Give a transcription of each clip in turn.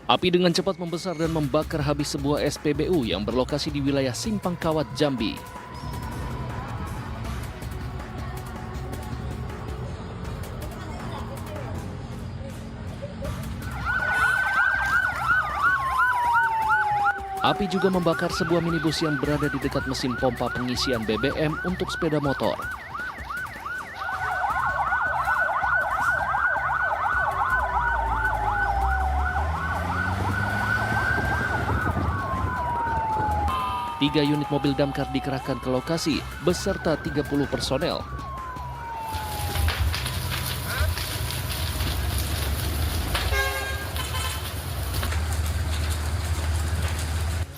Api dengan cepat membesar dan membakar habis sebuah SPBU yang berlokasi di wilayah Simpang Kawat, Jambi. Api juga membakar sebuah minibus yang berada di dekat mesin pompa pengisian BBM untuk sepeda motor. Tiga unit mobil damkar dikerahkan ke lokasi beserta 30 personel.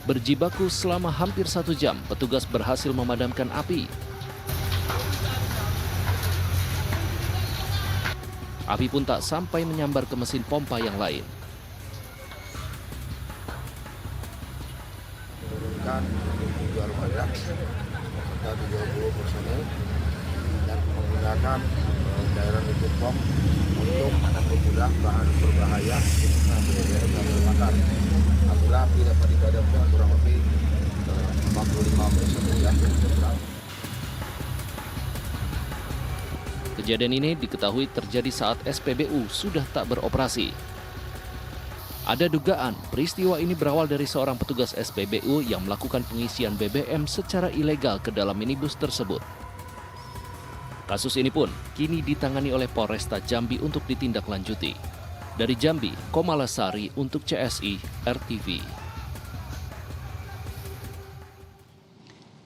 Berjibaku selama hampir 1 jam, petugas berhasil memadamkan api. Api pun tak sampai menyambar ke mesin pompa yang lain. Menurunkan 7 armada serta 30 personel dan menggunakan cairan liquid bomb untuk membelah bahan berbahaya yang terbakar. Apabila api dapat dipadamkan kurang lebih 55% yang berkurang. Kejadian ini diketahui terjadi saat SPBU sudah tak beroperasi. Ada dugaan peristiwa ini berawal dari seorang petugas SPBU yang melakukan pengisian BBM secara ilegal ke dalam minibus tersebut. Kasus ini pun kini ditangani oleh Polresta Jambi untuk ditindaklanjuti. Dari Jambi, Komalasari untuk CSI RTV.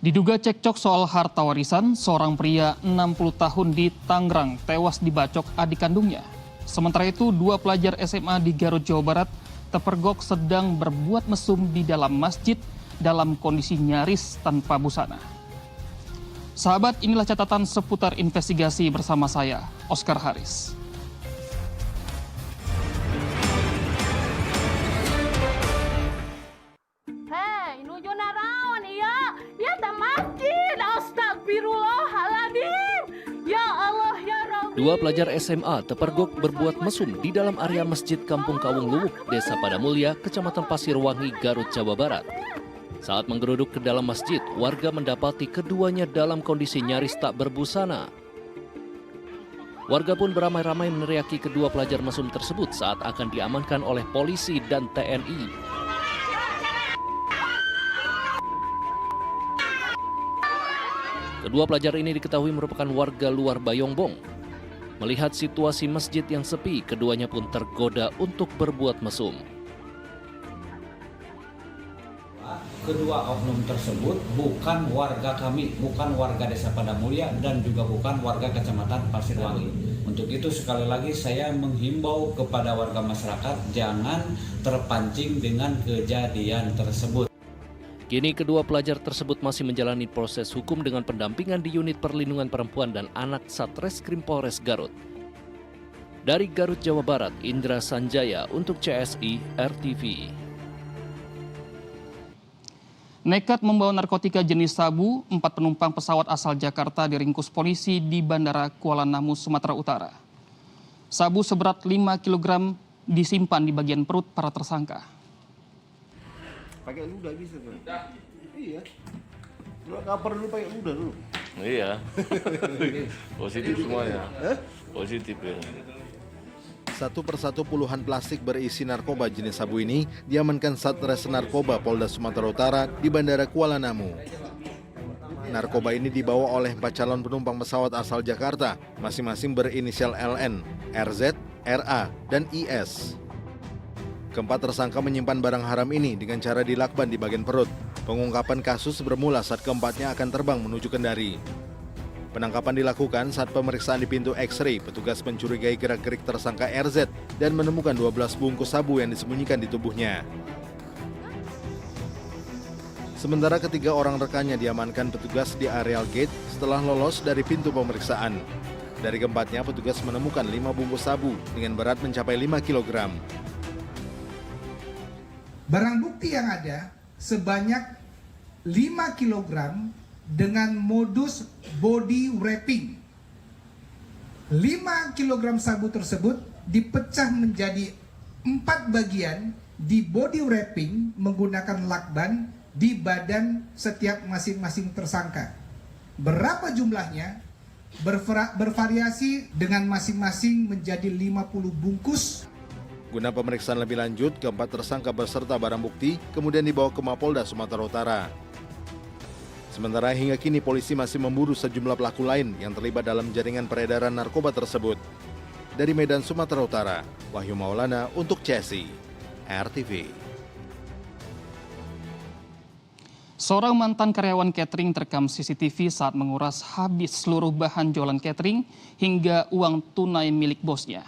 Diduga cekcok soal harta warisan, seorang pria 60 tahun di Tangerang tewas dibacok adik kandungnya. Sementara itu, 2 pelajar SMA di Garut, Jawa Barat terpergok sedang berbuat mesum di dalam masjid dalam kondisi nyaris tanpa busana. Sahabat, inilah catatan seputar investigasi bersama saya, Oscar Haris. Hei, nuju naraon iya? Ya ta masjid. Astagfirullahaladzim. Ya Allah ya Rabbi. 2 pelajar SMA terpergok berbuat mesum di dalam area Masjid Kampung Kawung Luwuk, Desa Padamulya, Kecamatan Pasirwangi, Garut, Jawa Barat. Saat menggeruduk ke dalam masjid, warga mendapati keduanya dalam kondisi nyaris tak berbusana. Warga pun beramai-ramai meneriaki kedua pelajar mesum tersebut saat akan diamankan oleh polisi dan TNI. Kedua pelajar ini diketahui merupakan warga luar Bayongbong. Melihat situasi masjid yang sepi, keduanya pun tergoda untuk berbuat mesum. Kedua oknum tersebut bukan warga kami, bukan warga Desa Padamulya dan juga bukan warga Kecamatan Pasirwangi. Untuk itu sekali lagi saya menghimbau kepada warga masyarakat jangan terpancing dengan kejadian tersebut. Kini kedua pelajar tersebut masih menjalani proses hukum dengan pendampingan di Unit Perlindungan Perempuan dan Anak Satreskrim Polres Garut. Dari Garut, Jawa Barat, Indra Sanjaya untuk CSI RTV. Nekat membawa narkotika jenis sabu, 4 penumpang pesawat asal Jakarta diringkus polisi di Bandara Kuala Namu, Sumatera Utara. Sabu seberat 5 kg disimpan di bagian perut para tersangka. Pakai ludah bisa tuh. Iya. Dua kaper dulu pakai ludah dulu. Iya. Positif semuanya. Positif ya. Satu persatu puluhan plastik berisi narkoba jenis sabu ini diamankan Satres Narkoba Polda Sumatera Utara di Bandara Kuala Namu. Narkoba ini dibawa oleh 4 calon penumpang pesawat asal Jakarta, masing-masing berinisial LN, RZ, RA, dan IS. Keempat tersangka menyimpan barang haram ini dengan cara dilakban di bagian perut. Pengungkapan kasus bermula saat keempatnya akan terbang menuju Kendari. Penangkapan dilakukan saat pemeriksaan di pintu X-ray, petugas mencurigai gerak-gerik tersangka RZ dan menemukan 12 bungkus sabu yang disembunyikan di tubuhnya. Sementara ketiga orang rekannya diamankan petugas di areal gate setelah lolos dari pintu pemeriksaan. Dari keempatnya, petugas menemukan 5 bungkus sabu dengan berat mencapai 5 kg. Barang bukti yang ada sebanyak 5 kg dengan modus body wrapping. 5 kg sabu tersebut dipecah menjadi 4 bagian, di body wrapping menggunakan lakban di badan setiap masing-masing tersangka. Berapa jumlahnya? Bervariasi dengan masing-masing menjadi 50 bungkus. Guna pemeriksaan lebih lanjut, keempat tersangka beserta barang bukti kemudian dibawa ke Mapolda Sumatera Utara. Sementara hingga kini polisi masih memburu sejumlah pelaku lain yang terlibat dalam jaringan peredaran narkoba tersebut. Dari Medan, Sumatera Utara, Wahyu Maulana untuk CSI RTV. Seorang mantan karyawan catering terekam CCTV saat menguras habis seluruh bahan jualan catering hingga uang tunai milik bosnya.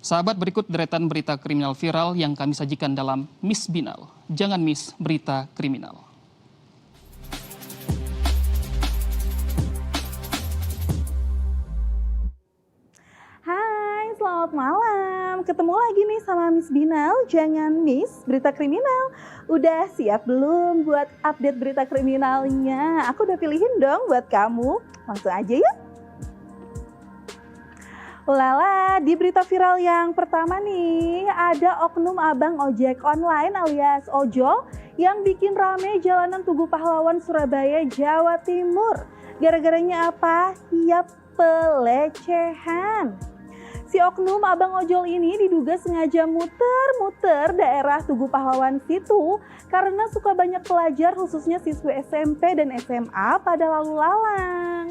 Sahabat, berikut deretan berita kriminal viral yang kami sajikan dalam Miss Binal. Jangan miss berita kriminal. Hai, selamat malam. Ketemu lagi nih sama Miss Binal. Jangan miss berita kriminal. Udah siap belum buat update berita kriminalnya? Aku udah pilihin dong buat kamu. Langsung aja yuk. Lala, di berita viral yang pertama nih, ada oknum abang ojek online alias ojol yang bikin rame jalanan Tugu Pahlawan, Surabaya, Jawa Timur. Gara-garanya apa? Ya, pelecehan. Si oknum abang ojol ini diduga sengaja muter-muter daerah Tugu Pahlawan situ karena suka banyak pelajar khususnya siswi SMP dan SMA pada lalu lalang.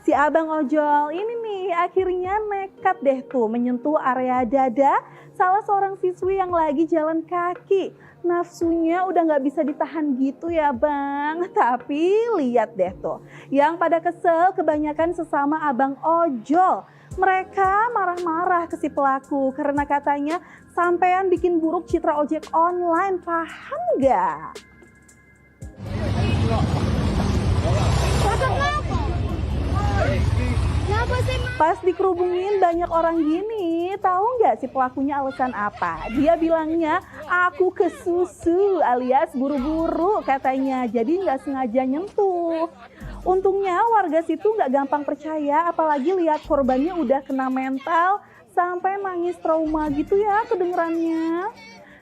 Si abang ojol ini nih akhirnya nekat deh tuh menyentuh area dada salah seorang siswi yang lagi jalan kaki. Nafsunya udah nggak bisa ditahan gitu ya bang. Tapi lihat deh tuh, yang pada kesel kebanyakan sesama abang ojol. Mereka marah-marah ke si pelaku karena katanya sampean bikin buruk citra ojek online, paham nggak? Pas dikerubungin banyak orang gini, tahu nggak si pelakunya alasan apa? Dia bilangnya, aku kesusu alias buru-buru katanya, jadi nggak sengaja nyentuh. Untungnya warga situ nggak gampang percaya, apalagi lihat korbannya udah kena mental sampai nangis trauma gitu ya kedengerannya.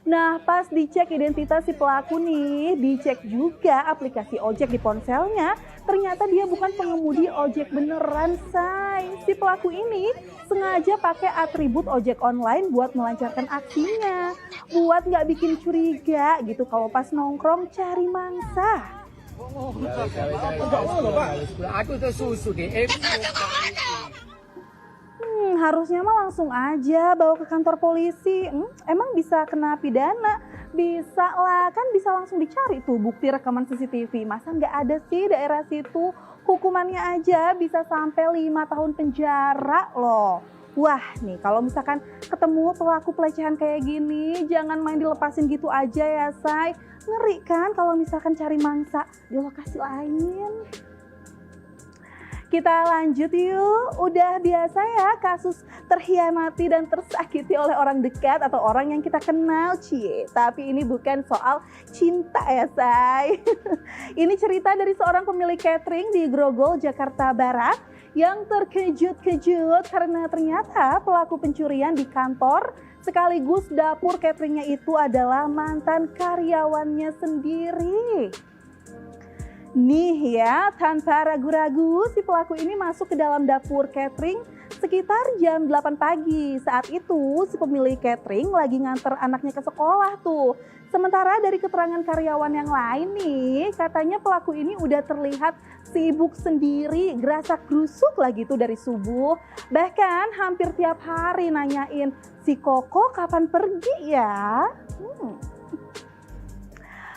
Nah, pas dicek identitas si pelaku nih, dicek juga aplikasi ojek di ponselnya. Ternyata dia bukan pengemudi ojek beneran, say. Si pelaku ini sengaja pakai atribut ojek online buat melancarkan aksinya. Buat nggak bikin curiga gitu kalau pas nongkrong cari mangsa. Harusnya mah langsung aja bawa ke kantor polisi. Emang bisa kena pidana? Bisa lah, kan bisa langsung dicari tuh bukti rekaman CCTV. Masa nggak ada sih daerah situ? Hukumannya aja bisa sampai 5 tahun penjara loh. Wah nih, kalau misalkan ketemu pelaku pelecehan kayak gini, jangan main dilepasin gitu aja ya, say. Ngeri kan kalau misalkan cari mangsa di lokasi lain. Kita lanjut yuk. Udah biasa ya kasus terhianati dan tersakiti oleh orang dekat atau orang yang kita kenal, cie. Tapi ini bukan soal cinta ya, say. Ini cerita dari seorang pemilik catering di Grogol, Jakarta Barat yang terkejut-kejut karena ternyata pelaku pencurian di kantor sekaligus dapur cateringnya itu adalah mantan karyawannya sendiri. Nih ya, tanpa ragu-ragu si pelaku ini masuk ke dalam dapur catering sekitar jam 8 pagi. Saat itu si pemilik catering lagi nganter anaknya ke sekolah tuh. Sementara dari keterangan karyawan yang lain nih, katanya pelaku ini udah terlihat sibuk sendiri, gerasak-gerusuk lagi tuh dari subuh. Bahkan hampir tiap hari nanyain, si Koko kapan pergi ya?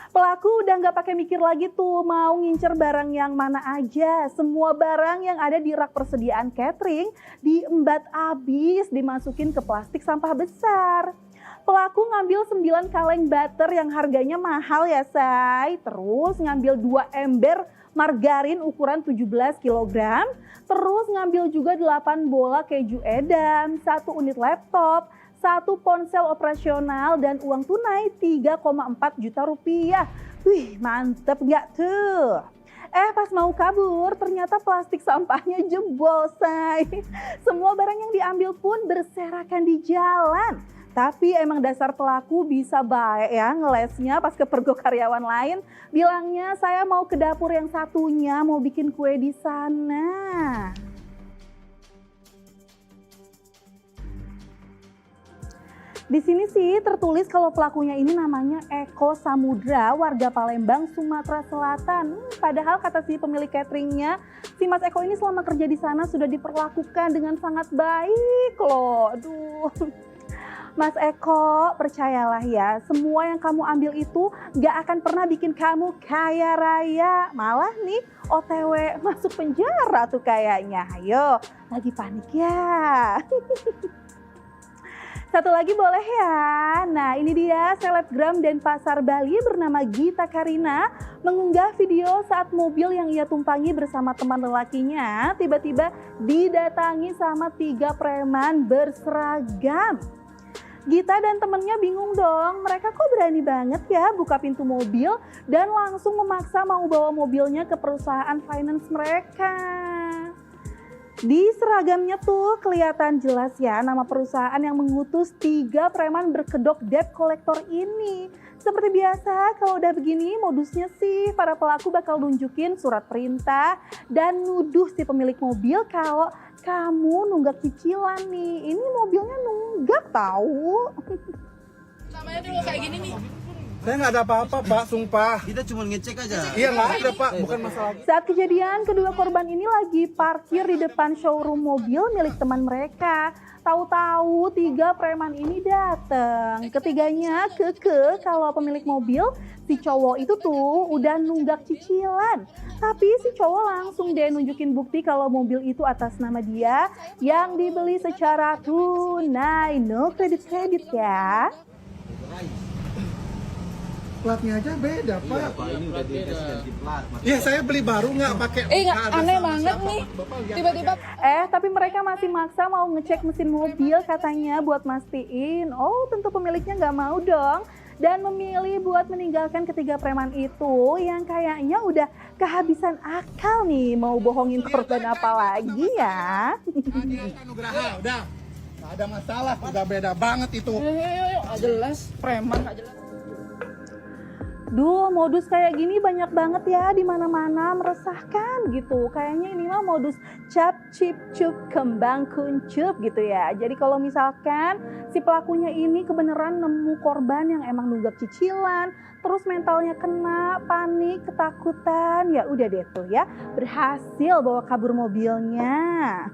Pelaku udah nggak pakai mikir lagi tuh mau ngincer barang yang mana aja. Semua barang yang ada di rak persediaan catering diembat abis, dimasukin ke plastik sampah besar. Pelaku ngambil 9 kaleng butter yang harganya mahal ya, say. Terus ngambil 2 ember margarin ukuran 17 kg. Terus ngambil juga 8 bola keju edam, 1 unit laptop, 1 ponsel operasional dan uang tunai 3,4 juta rupiah. Wih, mantep nggak tuh? Pas mau kabur, ternyata plastik sampahnya jebol, say. Semua barang yang diambil pun berserakan di jalan. Tapi emang dasar pelaku bisa baik ya ngelesnya pas kepergok karyawan lain. Bilangnya saya mau ke dapur yang satunya, mau bikin kue di sana. Di sini sih tertulis kalau pelakunya ini namanya Eko Samudra, warga Palembang, Sumatera Selatan. Padahal kata si pemilik cateringnya, si Mas Eko ini selama kerja di sana sudah diperlakukan dengan sangat baik loh. Aduh. Mas Eko, percayalah ya, semua yang kamu ambil itu gak akan pernah bikin kamu kaya raya. Malah nih OTW masuk penjara tuh kayaknya. Ayo, lagi panik ya. Satu lagi boleh ya. Nah, ini dia selebgram Denpasar Bali bernama Gita Karina mengunggah video saat mobil yang ia tumpangi bersama teman lelakinya tiba-tiba didatangi sama 3 preman berseragam. Gita dan temennya bingung dong, mereka kok berani banget ya buka pintu mobil dan langsung memaksa mau bawa mobilnya ke perusahaan finance mereka. Di seragamnya tuh kelihatan jelas ya nama perusahaan yang mengutus 3 preman berkedok debt collector ini. Seperti biasa kalau udah begini modusnya sih para pelaku bakal nunjukin surat perintah dan nuduh si pemilik mobil kalau kamu nunggak cicilan nih. Ini mobilnya nunggak tahu. Namanya dulu kayak gini nih. Saya nggak ada apa-apa, Pak, sumpah. Kita cuma ngecek aja. Iya, nggak ada, Pak. Bukan masalah. Saat kejadian, kedua korban ini lagi parkir di depan showroom mobil milik teman mereka. Tahu-tahu 3 preman ini datang. Ketiganya keke kalau pemilik mobil, si cowok itu tuh udah nunggak cicilan. Tapi si cowok langsung deh nunjukin bukti kalau mobil itu atas nama dia yang dibeli secara tunai, no kredit-kredit ya. Platnya aja beda, Pak. Iya, Pak, ini udah dikasih ganti plat. Iya, saya beli baru nggak pakai. Aneh banget nih. Tiba-tiba Tapi mereka masih maksa mau ngecek mesin mobil katanya buat mastiin. Oh, tentu pemiliknya nggak mau dong. Dan memilih buat meninggalkan ketiga preman itu yang kayaknya udah kehabisan akal nih. Mau bohongin korban apa lagi ya? Nugraha, udah. Nggak ada masalah, udah beda banget itu. nggak jelas, preman nggak jelas. Duh, modus kayak gini banyak banget ya di mana-mana, meresahkan gitu. Kayaknya ini mah modus cap cip cup kembang kuncup gitu ya. Jadi kalau misalkan si pelakunya ini kebenaran nemu korban yang emang nunggak cicilan, terus mentalnya kena, panik, ketakutan, ya udah deh tuh ya, berhasil bawa kabur mobilnya.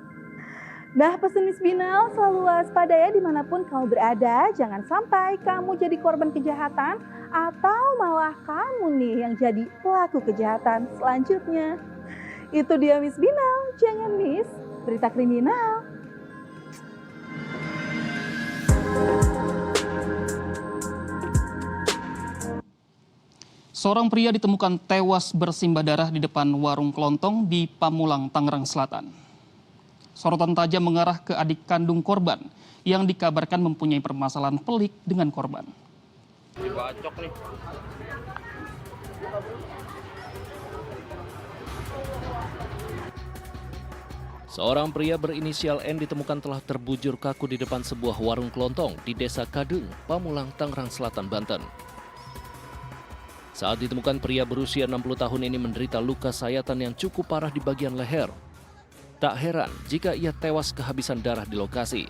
Nah, pesimis Binal, selalu waspada ya dimanapun kamu berada. Jangan sampai kamu jadi korban kejahatan atau malah kamu nih yang jadi pelaku kejahatan selanjutnya. Itu dia Miss Binal, jangan miss berita kriminal. Seorang pria ditemukan tewas bersimbah darah di depan warung kelontong di Pamulang, Tangerang Selatan. Sorotan tajam mengarah ke adik kandung korban yang dikabarkan mempunyai permasalahan pelik dengan korban. Dibacok nih. Seorang pria berinisial N ditemukan telah terbujur kaku di depan sebuah warung kelontong di Desa Kadung, Pamulang, Tangerang Selatan, Banten. Saat ditemukan, pria berusia 60 tahun ini menderita luka sayatan yang cukup parah di bagian leher. Tak heran jika ia tewas kehabisan darah di lokasi.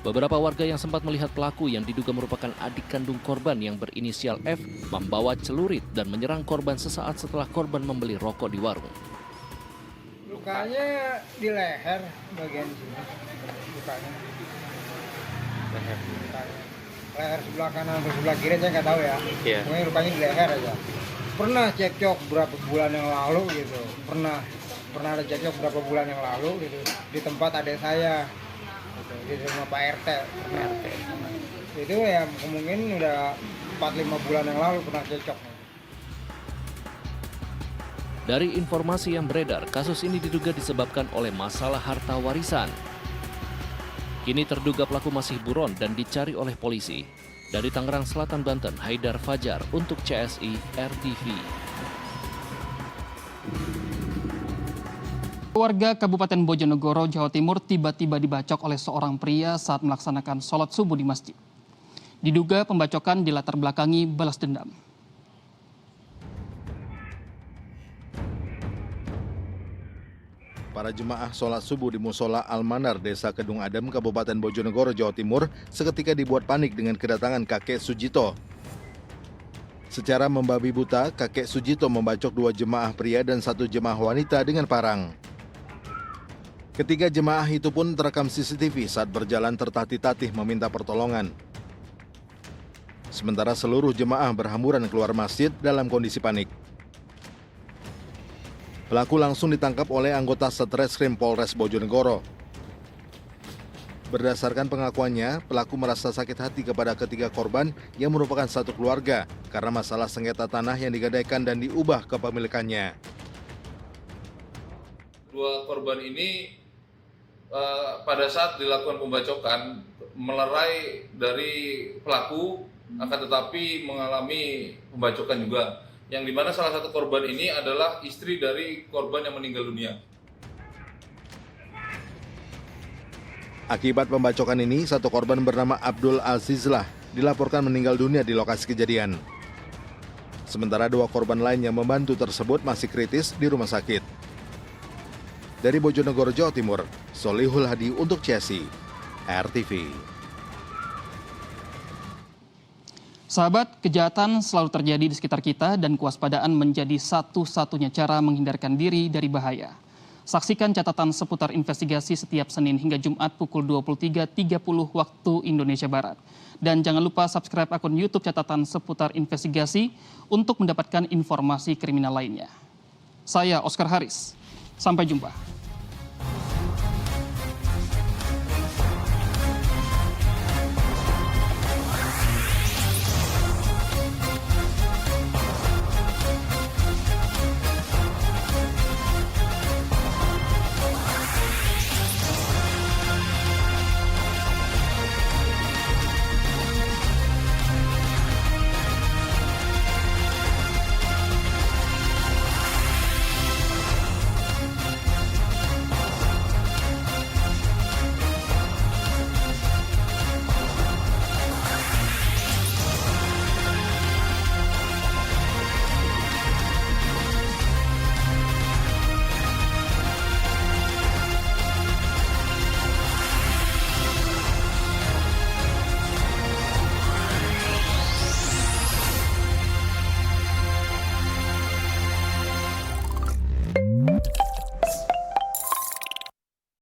Beberapa warga yang sempat melihat pelaku yang diduga merupakan adik kandung korban yang berinisial F membawa celurit dan menyerang korban sesaat setelah korban membeli rokok di warung. Lukanya di leher bagian sini. Lukanya. Leher sebelah kanan atau sebelah kiri saya nggak tahu ya. Iya. Pokoknya lukanya di leher aja. Pernah cekcok berapa bulan yang lalu gitu. Pernah ada cekcok berapa bulan yang lalu gitu di tempat adik saya. Gitu, di rumah Pak RT. Itu ya kemungkinan udah 4-5 bulan yang lalu pernah cekcok. Dari informasi yang beredar, kasus ini diduga disebabkan oleh masalah harta warisan. Kini terduga pelaku masih buron dan dicari oleh polisi. Dari Tangerang Selatan, Banten, Haidar Fajar untuk CSI RTV. Warga Kabupaten Bojonegoro, Jawa Timur tiba-tiba dibacok oleh seorang pria saat melaksanakan sholat subuh di masjid. Diduga pembacokan dilatar belakangi balas dendam. Para jemaah sholat subuh di Musola Al-Manar, Desa Kedung Adem, Kabupaten Bojonegoro, Jawa Timur, seketika dibuat panik dengan kedatangan kakek Sujito. Secara membabi buta, kakek Sujito membacok 2 jemaah pria dan 1 jemaah wanita dengan parang. Ketiga jemaah itu pun terekam CCTV saat berjalan tertatih-tatih meminta pertolongan. Sementara seluruh jemaah berhamburan keluar masjid dalam kondisi panik. Pelaku langsung ditangkap oleh anggota Satreskrim Polres Bojonegoro. Berdasarkan pengakuannya, pelaku merasa sakit hati kepada ketiga korban yang merupakan satu keluarga karena masalah sengketa tanah yang digadaikan dan diubah kepemilikannya. 2 korban ini pada saat dilakukan pembacokan melerai dari pelaku, akan tetapi mengalami pembacokan juga. Yang dimana salah satu korban ini adalah istri dari korban yang meninggal dunia. Akibat pembacokan ini, satu korban bernama Abdul Azizlah dilaporkan meninggal dunia di lokasi kejadian. Sementara 2 korban lain yang membantu tersebut masih kritis di rumah sakit. Dari Bojonegoro, Jawa Timur, Solihul Hadi untuk CSI RTV. Sahabat, kejahatan selalu terjadi di sekitar kita dan kewaspadaan menjadi satu-satunya cara menghindarkan diri dari bahaya. Saksikan catatan seputar investigasi setiap Senin hingga Jumat pukul 23.30 waktu Indonesia Barat. Dan jangan lupa subscribe akun YouTube catatan seputar investigasi untuk mendapatkan informasi kriminal lainnya. Saya Oscar Haris, sampai jumpa.